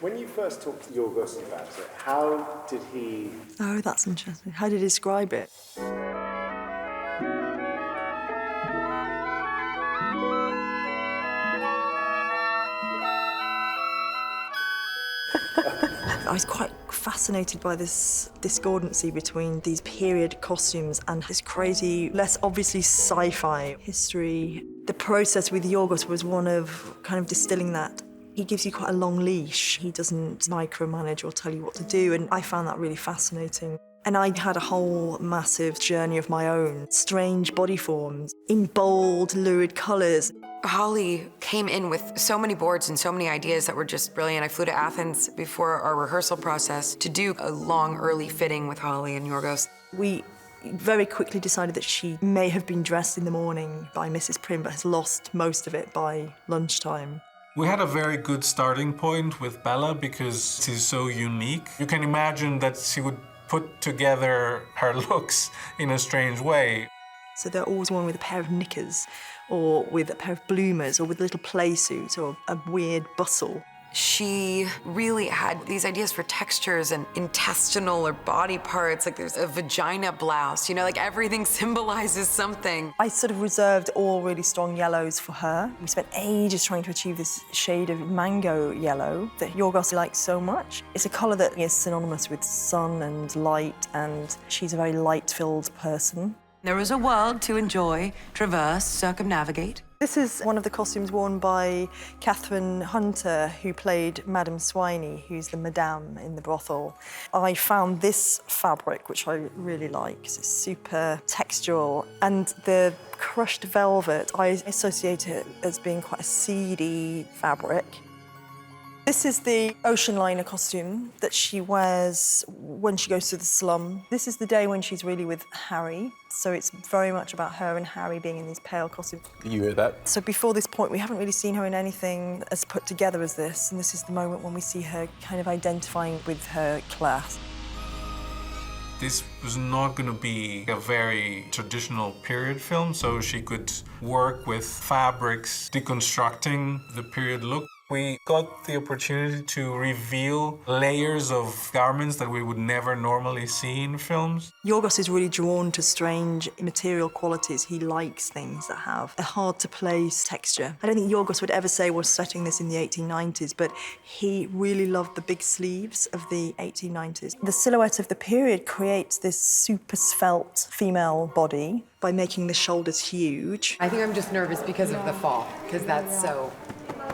When you first talked to Yorgos about it, how did he... Oh, that's interesting. How did he describe it? I was quite fascinated by this discordancy between these period costumes and this crazy, less obviously sci-fi history. The process with Yorgos was one of kind of distilling that. He gives you quite a long leash. He doesn't micromanage or tell you what to do, and I found that really fascinating. And I had a whole massive journey of my own, strange body forms in bold, lurid colours. Holly came in with so many boards and so many ideas that were just brilliant. I flew to Athens before our rehearsal process to do a long, early fitting with Holly and Yorgos. We very quickly decided that she may have been dressed in the morning by Mrs. Prim, but has lost most of it by lunchtime. We had a very good starting point with Bella because she's so unique. You can imagine that she would put together her looks in a strange way. So they're always one with a pair of knickers, or with a pair of bloomers, or with a little play suit, or a weird bustle. She really had these ideas for textures and intestinal or body parts, like there's a vagina blouse, you know, like everything symbolizes something. I sort of reserved all really strong yellows for her. We spent ages trying to achieve this shade of mango yellow that Yorgos likes so much. It's a colour that is synonymous with sun and light, and she's a very light-filled person. There is a world to enjoy, traverse, circumnavigate. This is one of the costumes worn by Catherine Hunter, who played Madame Swiney, who's the madame in the brothel. I found this fabric, which I really like, 'cause it's super textural, and the crushed velvet, I associate it as being quite a seedy fabric. This is the ocean liner costume that she wears when she goes to the slum. This is the day when she's really with Harry, so it's very much about her and Harry being in these pale costumes. You hear that? So before this point, we haven't really seen her in anything as put together as this, and this is the moment when we see her kind of identifying with her class. This was not going to be a very traditional period film, so she could work with fabrics, deconstructing the period look. We got the opportunity to reveal layers of garments that we would never normally see in films. Yorgos is really drawn to strange material qualities. He likes things that have a hard-to-place texture. I don't think Yorgos would ever say we're setting this in the 1890s, but he really loved the big sleeves of the 1890s. The silhouette of the period creates this super svelte female body by making the shoulders huge. I think I'm just nervous because of the fall, because that's so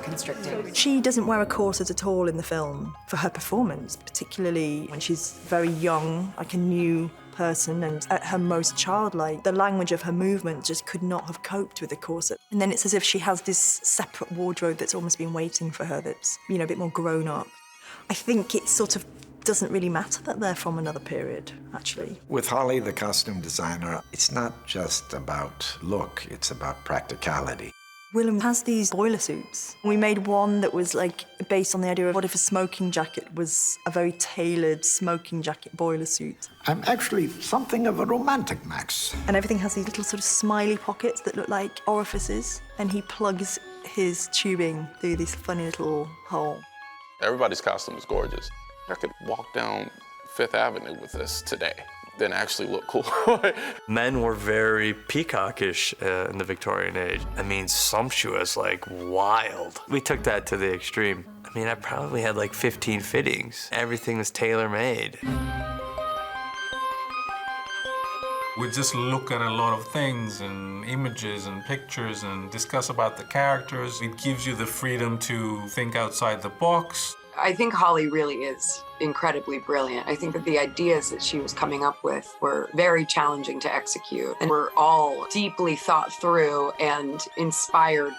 constricting. She doesn't wear a corset at all in the film for her performance, particularly when she's very young, like a new person, and at her most childlike. The language of her movement just could not have coped with the corset. And then it's as if she has this separate wardrobe that's almost been waiting for her, that's, you know, a bit more grown up. I think it sort of doesn't really matter that they're from another period, actually. With Holly, the costume designer, it's not just about look, it's about practicality. Willem has these boiler suits. We made one that was like based on the idea of what if a smoking jacket was a very tailored smoking jacket boiler suit. I'm actually something of a romantic, Max. And everything has these little sort of smiley pockets that look like orifices, and he plugs his tubing through this funny little hole. Everybody's costume is gorgeous. I could walk down Fifth Avenue with this today, then actually look cool. Men were very peacockish in the Victorian age. I mean, sumptuous, like wild. We took that to the extreme. I mean, I probably had like 15 fittings. Everything was tailor-made. We just look at a lot of things and images and pictures and discuss about the characters. It gives you the freedom to think outside the box. I think Holly really is incredibly brilliant. I think that the ideas that she was coming up with were very challenging to execute and were all deeply thought through and inspired.